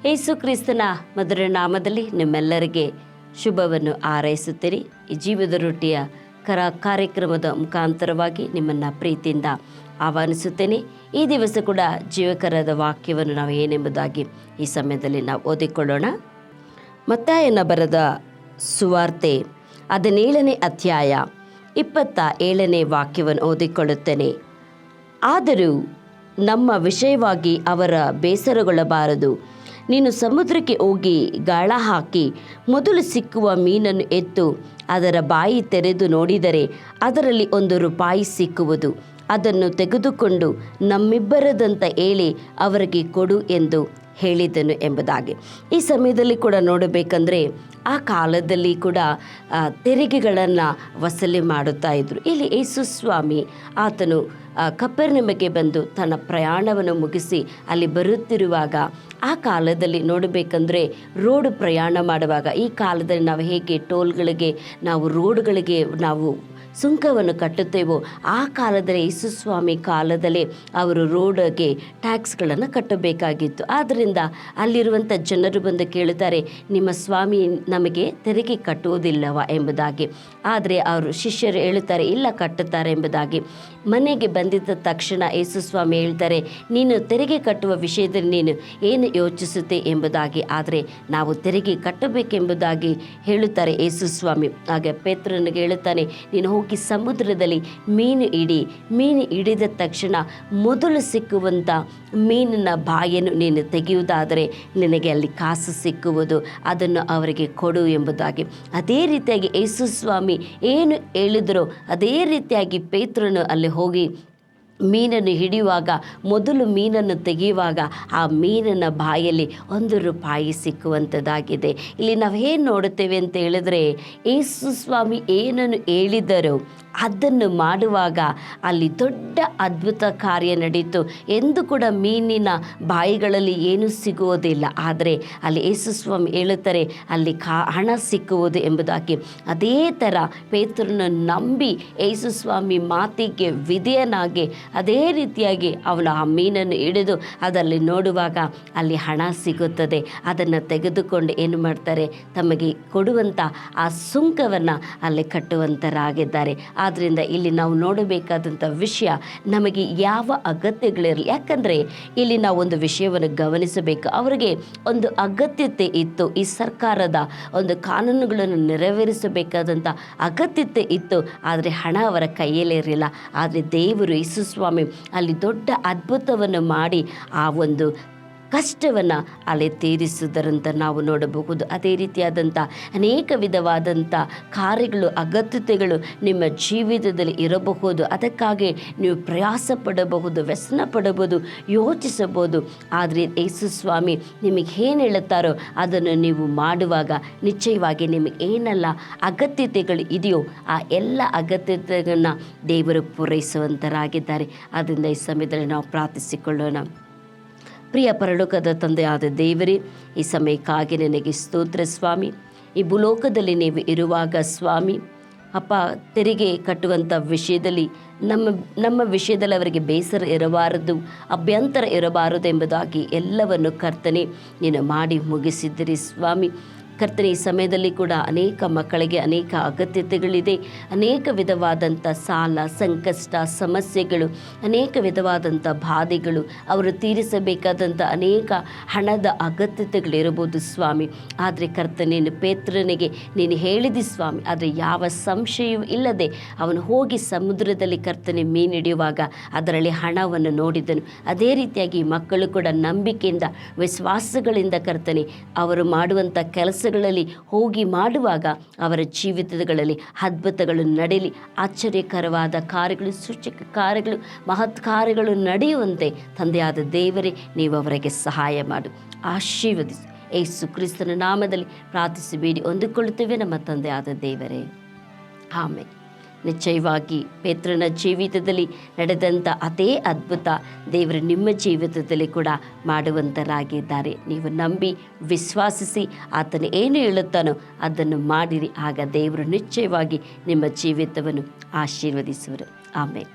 ಯೇಸು ಕ್ರಿಸ್ತನ ಮಧುರ ನಾಮದಲ್ಲಿ ನಿಮ್ಮೆಲ್ಲರಿಗೆ ಶುಭವನ್ನು ಹಾರೈಸುತ್ತೇನೆ. ಈ ಜೀವದ ರೊಟ್ಟಿಯ ಕಾರ್ಯಕ್ರಮದ ಮುಖಾಂತರವಾಗಿ ನಿಮ್ಮನ್ನು ಪ್ರೀತಿಯಿಂದ ಆಹ್ವಾನಿಸುತ್ತೇನೆ. ಈ ದಿವಸ ಕೂಡ ಜೀವಕರದ ವಾಕ್ಯವನ್ನು ನಾವು ಏನೆಂಬುದಾಗಿ ಈ ಸಮಯದಲ್ಲಿ ನಾವು ಓದಿಕೊಳ್ಳೋಣ. ಮತ್ತಾಯನ ಬರೆದ ಸುವಾರ್ತೆ 17ನೇ ಅಧ್ಯಾಯ 27ನೇ ವಾಕ್ಯವನ್ನು ಓದಿಕೊಳ್ಳುತ್ತೇನೆ. ಆದರೂ ನಮ್ಮ ವಿಷಯವಾಗಿ ಅವರ ಬೇಸರಗೊಳ್ಳಬಾರದು. ನೀನು ಸಮುದ್ರಕ್ಕೆ ಹೋಗಿ ಗಾಳ ಹಾಕಿ ಮೊದಲು ಸಿಕ್ಕುವ ಮೀನನ್ನು ಎತ್ತು ಅದರ ಬಾಯಿ ತೆರೆದು ನೋಡಿದರೆ ಅದರಲ್ಲಿ ₹1 ಸಿಕ್ಕುವುದು. ಅದನ್ನು ತೆಗೆದುಕೊಂಡು ನಮ್ಮಿಬ್ಬರದಂತ ಹೇಳಿ ಅವರಿಗೆ ಕೊಡು ಎಂದು ಹೇಳಿದನು ಎಂಬುದಾಗಿ. ಈ ಸಮಯದಲ್ಲಿ ಕೂಡ ನೋಡಬೇಕಂದ್ರೆ ಆ ಕಾಲದಲ್ಲಿ ಕೂಡ ತೆರಿಗೆಗಳನ್ನು ವಸೂಲಿ ಮಾಡುತ್ತಾ ಇದ್ದರು. ಇಲ್ಲಿ ಯೇಸು ಸ್ವಾಮಿ ಆತನು ಕಪೆರ್ನೌಮಿಗೆ ಬಂದು ತನ್ನ ಪ್ರಯಾಣವನ್ನು ಮುಗಿಸಿ ಅಲ್ಲಿ ಬರುತ್ತಿರುವಾಗ ಆ ಕಾಲದಲ್ಲಿ ನೋಡಬೇಕಂದ್ರೆ ರೋಡ್ ಪ್ರಯಾಣ ಮಾಡುವಾಗ ಈ ಕಾಲದಲ್ಲಿ ನಾವು ಹೇಗೆ ಟೋಲ್ಗಳಿಗೆ ನಾವು ರೋಡ್ಗಳಿಗೆ ನಾವು ಸುಂಕವನ್ನು ಕಟ್ಟುತ್ತೇವೋ ಆ ಕಾಲದಲ್ಲಿ ಯೇಸು ಸ್ವಾಮಿ ಕಾಲದಲ್ಲೇ ಅವರು ರೋಡ್ಗೆ ಟ್ಯಾಕ್ಸ್ಗಳನ್ನು ಕಟ್ಟಬೇಕಾಗಿತ್ತು. ಆದ್ದರಿಂದ ಅಲ್ಲಿರುವಂಥ ಜನರು ಬಂದು ಕೇಳುತ್ತಾರೆ, ನಿಮ್ಮ ಸ್ವಾಮಿ ನಮಗೆ ತೆರಿಗೆ ಕಟ್ಟುವುದಿಲ್ಲವ ಎಂಬುದಾಗಿ. ಆದರೆ ಅವರು ಶಿಷ್ಯರು ಹೇಳುತ್ತಾರೆ, ಇಲ್ಲ ಕಟ್ಟುತ್ತಾರೆ ಎಂಬುದಾಗಿ. ಮನೆಗೆ ಬಂದಿದ್ದ ತಕ್ಷಣ ಯೇಸು ಸ್ವಾಮಿ ಹೇಳ್ತಾರೆ, ನೀನು ತೆರಿಗೆ ಕಟ್ಟುವ ವಿಷಯದಲ್ಲಿ ನೀನು ಏನು ಯೋಚಿಸುತ್ತೆ ಎಂಬುದಾಗಿ. ಆದರೆ ನಾವು ತೆರಿಗೆ ಕಟ್ಟಬೇಕೆಂಬುದಾಗಿ ಹೇಳುತ್ತಾರೆ ಯೇಸು ಸ್ವಾಮಿ. ಹಾಗೆ ಪೇತ್ರನಿಗೆ ಹೇಳುತ್ತಾನೆ, ನೀನು ಹೋಗಿ ಸಮುದ್ರದಲ್ಲಿ ಮೀನು ಹಿಡಿದ ತಕ್ಷಣ ಮೊದಲು ಸಿಕ್ಕುವಂಥ ಮೀನಿನ ಬಾಯನ್ನು ನೀನು ತೆಗೆಯುವುದಾದರೆ ನಿನಗೆ ಅಲ್ಲಿ ಕಾಸು ಸಿಕ್ಕುವುದು, ಅದನ್ನು ಅವರಿಗೆ ಕೊಡು ಎಂಬುದಾಗಿ. ಅದೇ ರೀತಿಯಾಗಿ ಯೇಸು ಸ್ವಾಮಿ ಏನು ಹೇಳಿದರೋ ಅದೇ ರೀತಿಯಾಗಿ ಪೇತ್ರನು ಅಲ್ಲಿ ಹೋಗಿ ಮೀನನ್ನು ಹಿಡಿಯುವಾಗ ಮೊದಲು ಮೀನನ್ನು ತೆಗೆಯುವಾಗ ಆ ಮೀನಿನ ಬಾಯಲ್ಲಿ ₹1 ಸಿಕ್ಕುವಂಥದ್ದಾಗಿದೆ. ಇಲ್ಲಿ ನಾವು ಏನು ನೋಡುತ್ತೇವೆ ಅಂತ ಹೇಳಿದ್ರೆ, ಯೇಸು ಸ್ವಾಮಿ ಏನನ್ನು ಹೇಳಿದರೋ ಅದನ್ನು ಮಾಡುವಾಗ ಅಲ್ಲಿ ದೊಡ್ಡ ಅದ್ಭುತ ಕಾರ್ಯ ನಡೀತು. ಎಂದು ಕೂಡ ಮೀನಿನ ಬಾಯಿಗಳಲ್ಲಿ ಏನೂ ಸಿಗುವುದಿಲ್ಲ. ಆದರೆ ಅಲ್ಲಿ ಯೇಸು ಸ್ವಾಮಿ ಹೇಳುತ್ತಾರೆ, ಅಲ್ಲಿ ಹಣ ಸಿಕ್ಕುವುದು ಎಂಬುದಾಗಿ. ಅದೇ ಥರ ಪೇತ್ರನ ನಂಬಿ ಯೇಸು ಸ್ವಾಮಿ ಮಾತಿಗೆ ವಿಧೇಯನಾಗಿ ಅದೇ ರೀತಿಯಾಗಿ ಅವನು ಆ ಮೀನನ್ನು ಹಿಡಿದು ಅದರಲ್ಲಿ ನೋಡುವಾಗ ಅಲ್ಲಿ ಹಣ ಸಿಗುತ್ತದೆ. ಅದನ್ನು ತೆಗೆದುಕೊಂಡು ಏನು ಮಾಡ್ತಾರೆ, ತಮಗೆ ಕೊಡುವಂಥ ಆ ಸುಂಕವನ್ನು ಅಲ್ಲಿ ಕಟ್ಟುವಂತರಾಗಿದ್ದಾರೆ. ಆದ್ದರಿಂದ ಇಲ್ಲಿ ನಾವು ನೋಡಬೇಕಾದಂಥ ವಿಷಯ, ನಮಗೆ ಯಾವ ಅಗತ್ಯಗಳಿರಲಿ. ಯಾಕಂದರೆ ಇಲ್ಲಿ ನಾವು ಒಂದು ವಿಷಯವನ್ನು ಗಮನಿಸಬೇಕು. ಅವರಿಗೆ ಒಂದು ಅಗತ್ಯತೆ ಇತ್ತು, ಈ ಸರ್ಕಾರದ ಒಂದು ಕಾನೂನುಗಳನ್ನು ನೆರವೇರಿಸಬೇಕಾದಂಥ ಅಗತ್ಯತೆ ಇತ್ತು. ಆದರೆ ಹಣ ಅವರ ಕೈಯಲ್ಲೇ ಇರಲಿಲ್ಲ. ಆದರೆ ದೇವರು ಯೇಸು ಸ್ವಾಮಿ ಅಲ್ಲಿ ದೊಡ್ಡ ಅದ್ಭುತವನ್ನು ಮಾಡಿ ಆ ಒಂದು ಕಷ್ಟವನ್ನು ಅಲ್ಲಿ ತೀರಿಸುವುದರಂತ ನಾವು ನೋಡಬಹುದು. ಅದೇ ರೀತಿಯಾದಂಥ ಅನೇಕ ವಿಧವಾದಂಥ ಕಾರ್ಯಗಳು, ಅಗತ್ಯತೆಗಳು ನಿಮ್ಮ ಜೀವಿತದಲ್ಲಿ ಇರಬಹುದು. ಅದಕ್ಕಾಗಿ ನೀವು ಪ್ರಯಾಸ ಪಡಬಹುದು, ವ್ಯಸನ ಪಡಬಹುದು, ಯೋಚಿಸಬಹುದು. ಆದರೆ ಯೇಸು ಸ್ವಾಮಿ ನಿಮಗೆ ಏನು ಹೇಳುತ್ತಾರೋ ಅದನ್ನು ನೀವು ಮಾಡುವಾಗ ನಿಶ್ಚಯವಾಗಿ ನಿಮಗೆ ಏನೆಲ್ಲ ಅಗತ್ಯತೆಗಳು ಇದೆಯೋ ಆ ಎಲ್ಲ ಅಗತ್ಯತೆಗಳನ್ನು ದೇವರು ಪೂರೈಸುವಂತರಾಗಿದ್ದಾರೆ. ಆದ್ದರಿಂದ ಈ ಸಮಯದಲ್ಲಿ ನಾವು ಪ್ರಾರ್ಥಿಸಿಕೊಳ್ಳೋಣ. ಪ್ರಿಯ ಪರಲೋಕದ ತಂದೆಯಾದ ದೇವರೇ, ಈ ಸಮಯಕ್ಕಾಗಿ ನನಗೆ ಸ್ತೋತ್ರ ಸ್ವಾಮಿ. ಈ ಭೂಲೋಕದಲ್ಲಿ ನೀವು ಇರುವಾಗ ಸ್ವಾಮಿ ಅಪ್ಪ, ತೆರಿಗೆ ಕಟ್ಟುವಂಥ ವಿಷಯದಲ್ಲಿ ನಮ್ಮ ವಿಷಯದಲ್ಲಿ ಅವರಿಗೆ ಬೇಸರ ಇರಬಾರದು, ಅಭ್ಯಂತರ ಇರಬಾರದು ಎಂಬುದಾಗಿ ಎಲ್ಲವನ್ನು ಕರ್ತನೆ ನೀನು ಮಾಡಿ ಮುಗಿಸಿದ್ದೀರಿ ಸ್ವಾಮಿ. ಕರ್ತನೆ, ಈ ಸಮಯದಲ್ಲಿ ಕೂಡ ಅನೇಕ ಮಕ್ಕಳಿಗೆ ಅನೇಕ ಅಗತ್ಯತೆಗಳಿದೆ. ಅನೇಕ ವಿಧವಾದಂಥ ಸಾಲ, ಸಂಕಷ್ಟ, ಸಮಸ್ಯೆಗಳು, ಅನೇಕ ವಿಧವಾದಂಥ ಬಾಧೆಗಳು, ಅವರು ತೀರಿಸಬೇಕಾದಂಥ ಅನೇಕ ಹಣದ ಅಗತ್ಯತೆಗಳಿರಬಹುದು ಸ್ವಾಮಿ. ಆದರೆ ಕರ್ತನೇನು ಪೇತ್ರನಿಗೆ ನೀನು ಹೇಳಿದಿ ಸ್ವಾಮಿ. ಆದರೆ ಯಾವ ಸಂಶಯವೂ ಇಲ್ಲದೆ ಅವನು ಹೋಗಿ ಸಮುದ್ರದಲ್ಲಿ ಕರ್ತನೆ ಮೀನು ಹಿಡಿಯುವಾಗ ಅದರಲ್ಲಿ ಹಣವನ್ನು ನೋಡಿದನು. ಅದೇ ರೀತಿಯಾಗಿ ಮಕ್ಕಳು ಕೂಡ ನಂಬಿಕೆಯಿಂದ, ವಿಶ್ವಾಸಗಳಿಂದ ಕರ್ತನೆ ಅವರು ಮಾಡುವಂಥ ಕೆಲಸಗಳಲ್ಲಿ ಹೋಗಿ ಮಾಡುವಾಗ ಅವರ ಜೀವಿತಗಳಲ್ಲಿ ಅದ್ಭುತಗಳು ನಡೆಯಲಿ. ಆಶ್ಚರ್ಯಕರವಾದ ಕಾರ್ಯಗಳು, ಸೂಚಕ ಕಾರ್ಯಗಳು, ಮಹತ್ ಕಾರ್ಯಗಳು ನಡೆಯುವಂತೆ ತಂದೆಯಾದ ದೇವರೇ ನೀವು ಅವರಿಗೆ ಸಹಾಯ ಮಾಡು, ಆಶೀರ್ವದಿಸು. ಯೇಸು ಕ್ರಿಸ್ತನ ನಾಮದಲ್ಲಿ ಪ್ರಾರ್ಥಿಸಿ ಬೇಡಿ ಹೊಂದಿಕೊಳ್ಳುತ್ತೇವೆ ನಮ್ಮ ತಂದೆಯಾದ ದೇವರೇ, ಆಮೆನ್. ನಿಶ್ಚಯವಾಗಿ ಪೇತ್ರನ ಜೀವಿತದಲ್ಲಿ ನಡೆದಂಥ ಅದೇ ಅದ್ಭುತ ದೇವರು ನಿಮ್ಮ ಜೀವಿತದಲ್ಲಿ ಕೂಡ ಮಾಡುವಂತರಾಗಿದ್ದಾರೆ. ನೀವು ನಂಬಿ ವಿಶ್ವಾಸಿಸಿ ಆತನು ಏನು ಹೇಳುತ್ತಾನೋ ಅದನ್ನು ಮಾಡಿರಿ. ಆಗ ದೇವರು ನಿಶ್ಚಯವಾಗಿ ನಿಮ್ಮ ಜೀವಿತವನ್ನು ಆಶೀರ್ವದಿಸುವರು. ಆಮೇಲೆ